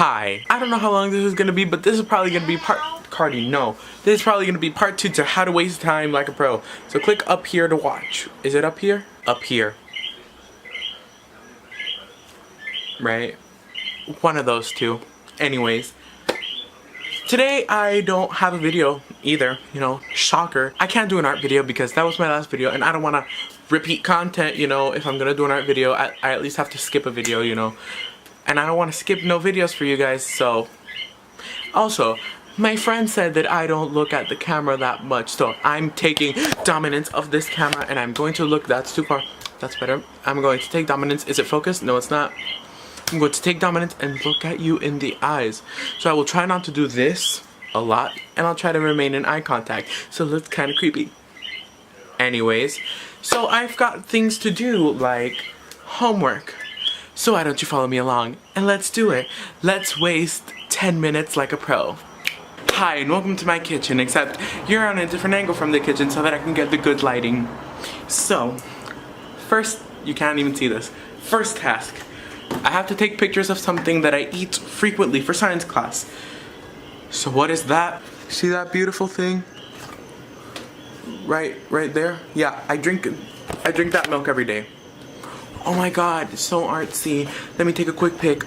Hi. I don't know how long this is gonna be, but this is probably gonna be this is probably gonna be part 2 to how to waste time like a pro. So click up here to watch. Is it up here? Up here. Right? One of those two. Anyways. Today I don't have a video either, you know, shocker. I can't do an art video because that was my last video and I don't want to repeat content, you know. If I'm gonna do an art video, I at least have to skip a video, you know. And I don't want to skip no videos for you guys, so. Also, my friend said that I don't look at the camera that much, so I'm taking dominance of this camera and I'm going to look, that's too far, that's better. I'm going to take dominance. Is it focused? No, it's not. I'm going to take dominance and look at you in the eyes. So I will try not to do this a lot, and I'll try to remain in eye contact. So it looks kind of creepy. Anyways, so I've got things to do, like homework. So why don't you follow me along, and let's do it. Let's waste 10 minutes like a pro. Hi, and welcome to my kitchen, except you're on a different angle from the kitchen so that I can get the good lighting. So, first, you can't even see this. First task. I have to take pictures of something that I eat frequently for science class. So what is that? See that beautiful thing? Right there? Yeah, I drink that milk every day. Oh my god, it's so artsy. Let me take a quick pic.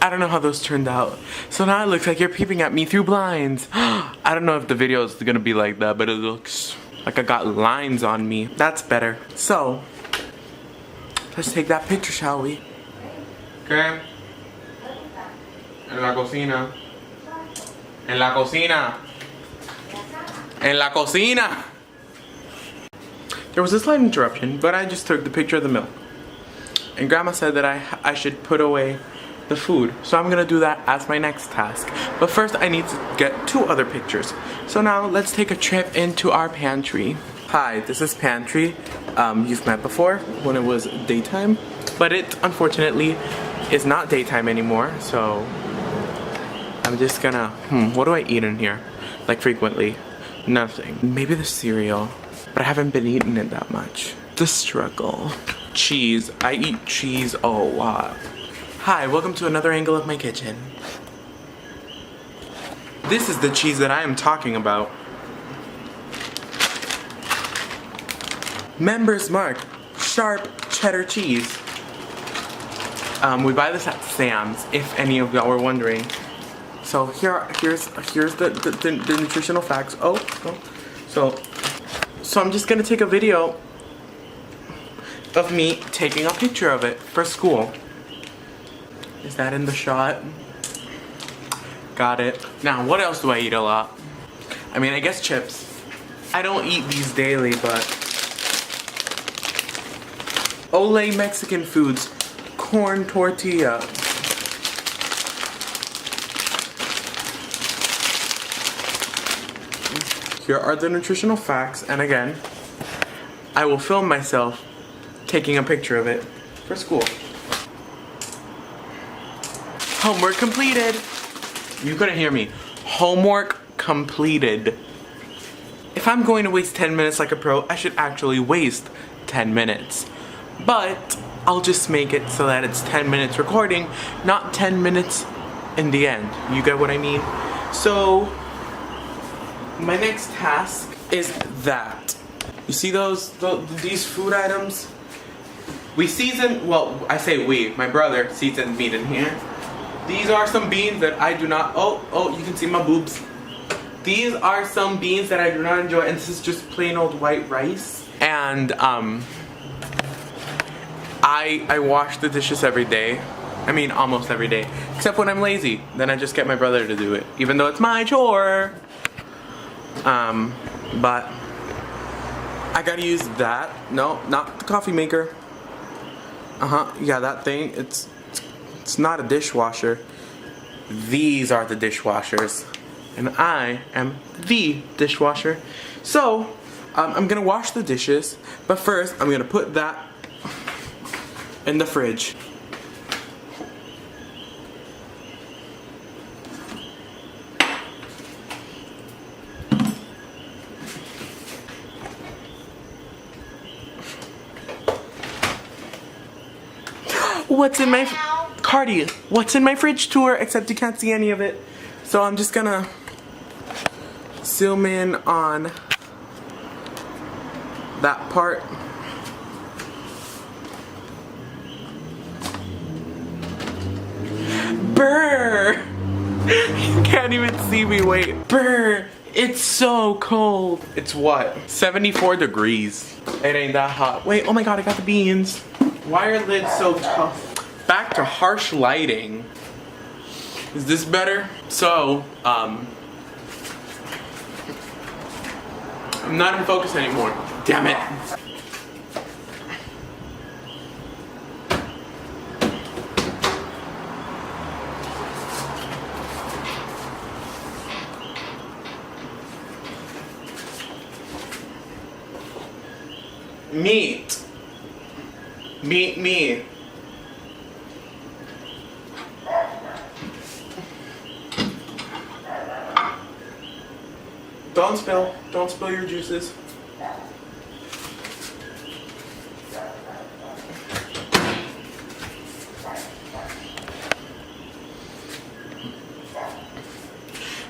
I don't know how those turned out. So now it looks like you're peeping at me through blinds. I don't know if the video is gonna be like that, but it looks like I got lines on me. That's better. So, let's take that picture, shall we? Okay. En la cocina. En la cocina. En la cocina. There was a slight interruption, but I just took the picture of the milk. And Grandma said that I should put away the food. So I'm gonna do that as my next task. But first I need to get 2 other pictures. So now let's take a trip into our pantry. Hi, this is pantry. You've met before when it was daytime, but it unfortunately is not daytime anymore, so I'm just gonna, what do I eat in here? Like frequently? Nothing. Maybe the cereal, but I haven't been eating it that much. The struggle. Cheese. I eat cheese a lot. Hi, welcome to another angle of my kitchen. This is the cheese that I am talking about. Members Mark, sharp cheddar cheese. We buy this at Sam's, if any of y'all were wondering. So here's the nutritional facts. So I'm just gonna take a video of me taking a picture of it for school. Is that in the shot? Got it. Now, what else do I eat a lot? I mean, I guess chips. I don't eat these daily, but Olay Mexican foods, corn tortilla. Here are the nutritional facts, and again, I will film myself taking a picture of it for school. Homework completed. You couldn't hear me. Homework completed. If I'm going to waste 10 minutes like a pro, I should actually waste 10 minutes. But I'll just make it so that it's 10 minutes recording, not 10 minutes in the end. You get what I mean? So, my next task is that. You see these food items? We season, well, I say we, my brother seasoned meat in here. These are some beans that I do not, oh, you can see my boobs. These are some beans that I do not enjoy, and this is just plain old white rice. And, I wash the dishes every day. I mean, almost every day. Except when I'm lazy. Then I just get my brother to do it. Even though it's my chore. But I gotta use that. No, not the coffee maker. Yeah, that thing. It's not a dishwasher. These are the dishwashers. And I am the dishwasher. So, I'm gonna wash the dishes. But first, I'm gonna put that in the fridge. What's in my party, what's in my fridge tour, except you can't see any of it. So I'm just gonna zoom in on that part. Brr! You can't even see me, wait. Brr! It's so cold. It's what? 74 degrees. It ain't that hot. Wait, oh my god, I got the beans. Why are lids so tough? Back to harsh lighting. Is this better? So, I'm not in focus anymore. Damn it. Meet. Meet me. Don't spill. Don't spill your juices.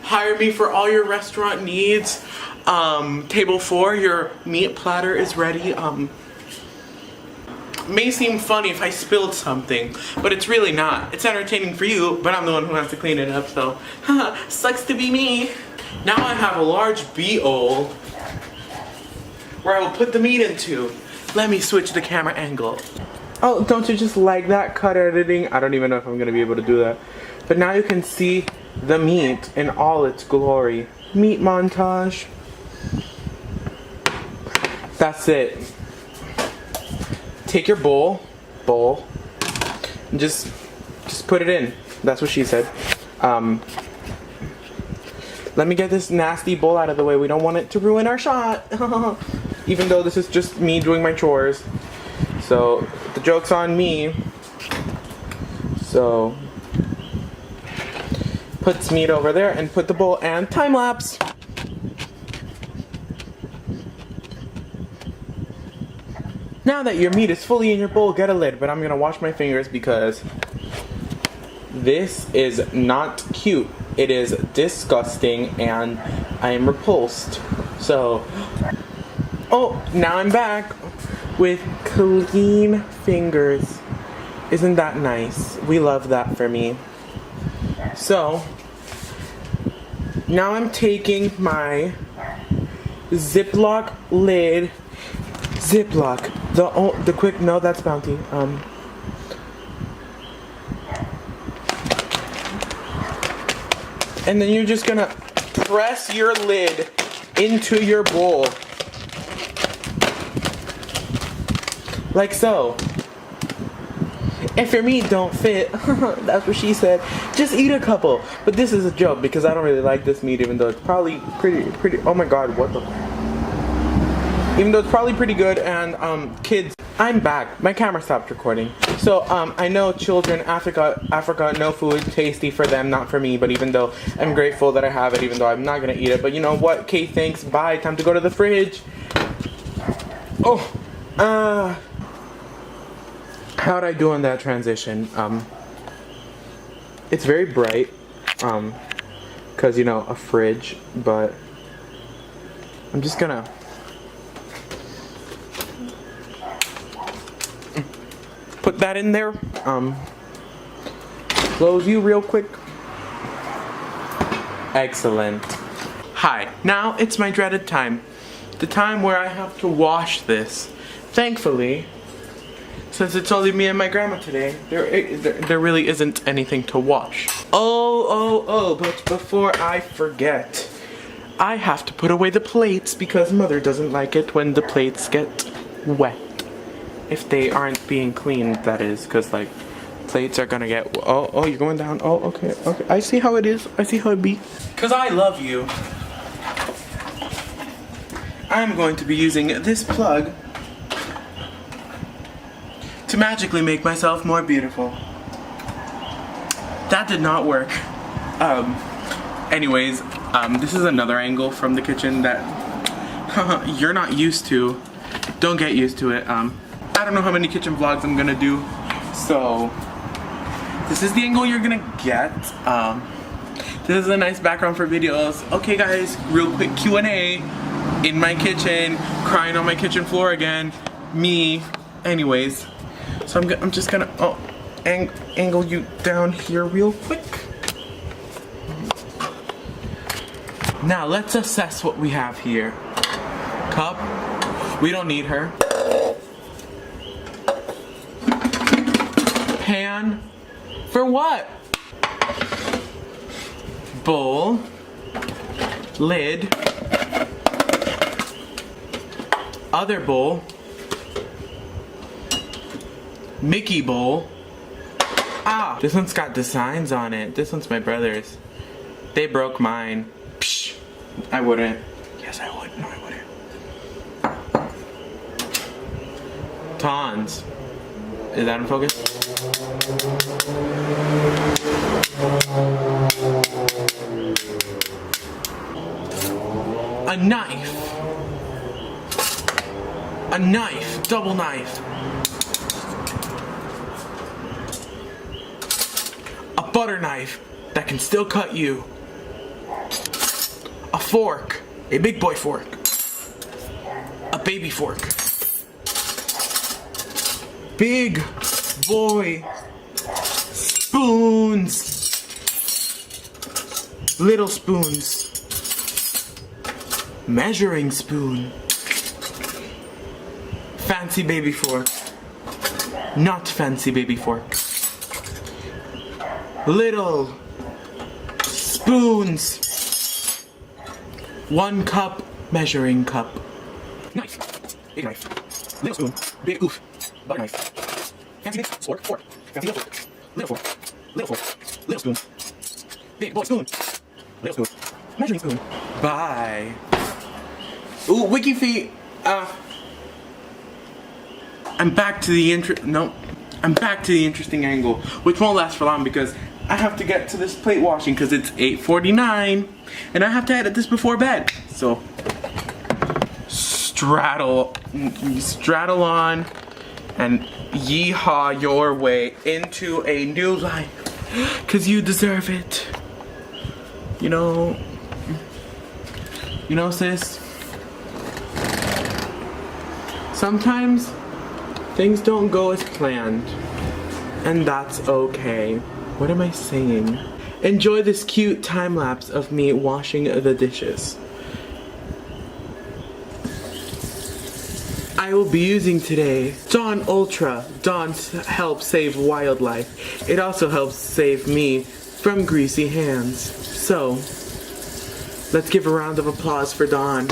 Hire me for all your restaurant needs. Table 4, your meat platter is ready. May seem funny if I spilled something, but it's really not. It's entertaining for you, but I'm the one who has to clean it up, so sucks to be me. Now I have a large B-hole where I will put the meat into. Let me switch the camera angle. Oh, don't you just like that cut editing? I don't even know if I'm gonna be able to do that. But now you can see the meat in all its glory. Meat montage. That's it. Take your bowl, and just put it in. That's what she said. Let me get this nasty bowl out of the way. We don't want it to ruin our shot. Even though this is just me doing my chores. So, the joke's on me. So, put meat over there and put the bowl and time lapse. Now that your meat is fully in your bowl, get a lid, but I'm gonna wash my fingers because this is not cute. It is disgusting and I am repulsed. So, oh, now I'm back with clean fingers. Isn't that nice? We love that for me. So, now I'm taking my Ziploc lid. Ziploc. The quick, no, that's Bounty. And then you're just gonna press your lid into your bowl. Like so. If your meat don't fit, that's what she said, just eat a couple. But this is a joke because I don't really like this meat, even though it's probably pretty, oh my god, what the... Even though it's probably pretty good, and kids, I'm back. My camera stopped recording. So I know children, Africa, no food, tasty for them, not for me. But even though I'm grateful that I have it, even though I'm not gonna eat it. But you know what? Okay, thanks. Bye. Time to go to the fridge. Oh, how'd I do on that transition? It's very bright, cause you know a fridge. But I'm just gonna. Put that in there. Close you real quick. Excellent. Hi, now it's my dreaded time. The time where I have to wash this. Thankfully, since it's only me and my grandma today, there really isn't anything to wash. Oh, but before I forget, I have to put away the plates because Mother doesn't like it when the plates get wet. If they aren't being cleaned, that is, because like plates are gonna get. Oh, you're going down. Oh, okay. I see how it is. I see how it be. Cause I love you. I'm going to be using this plug to magically make myself more beautiful. That did not work. Anyways, this is another angle from the kitchen that you're not used to. Don't get used to it. I don't know how many kitchen vlogs I'm gonna do, so this is the angle you're gonna get. This is a nice background for videos. Okay guys, real quick Q&A. In my kitchen, crying on my kitchen floor again. Me. Anyways, so I'm just gonna angle you down here real quick. Now let's assess what we have here. Cup, we don't need her. Pan, for what? Bowl, lid, other bowl, Mickey bowl. Ah, this one's got designs on it. This one's my brother's. They broke mine. Psh, I wouldn't. Yes, I would. No, I wouldn't. Tons. Is that in focus? A knife. A knife. Double knife. A butter knife that can still cut you. A fork. A big boy fork. A baby fork. Big boy spoons. Little spoons. Measuring spoon. Fancy baby fork. Not fancy baby fork. Little spoons. 1 cup measuring cup. Knife. Big knife. Little spoon. Big oof. Butter knife. Fancy big fork. Fork. Fancy little fork. Little fork. Little fork. Little spoon. Big boy spoon. Little spoon. Measuring spoon. Bye. Ooh, wiki feet. I'm back to the I'm back to the interesting angle, which won't last for long because I have to get to this plate washing because it's 8:49 and I have to edit this before bed. So straddle on and yeehaw your way into a new life because you deserve it. You know, sis, sometimes things don't go as planned, and that's okay. What am I saying? Enjoy this cute time lapse of me washing the dishes. I will be using today Dawn Ultra. Dawn helps save wildlife. It also helps save me from greasy hands. So, let's give a round of applause for Dawn.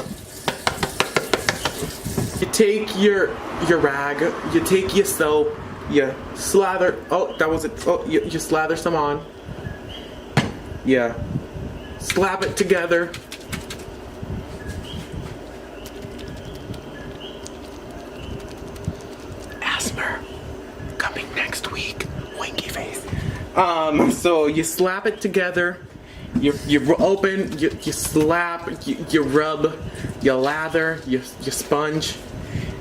You take your rag, you take your soap, you slather, you slather some on. Yeah. Slap it together. Asthma. Coming next week. Winky face. So you slap it together. You open, you slap, you rub, you lather, you sponge.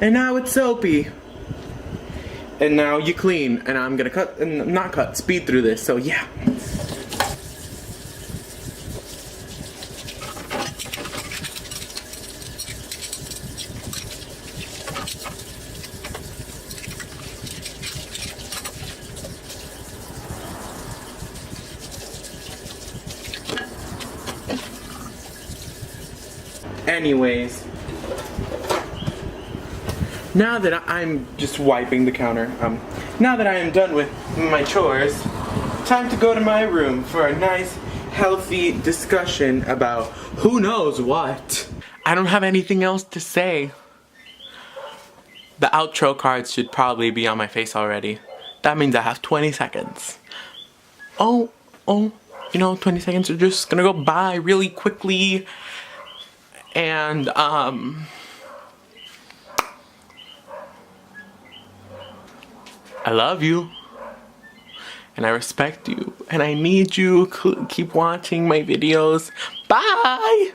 And now it's soapy. And now you clean. And I'm gonna speed through this, so yeah. Anyways, now that I'm just wiping the counter, now that I am done with my chores, time to go to my room for a nice, healthy discussion about who knows what. I don't have anything else to say. The outro cards should probably be on my face already. That means I have 20 seconds. Oh, 20 seconds are just gonna go by really quickly. And, I love you. And I respect you. And I need you. Keep watching my videos. Bye!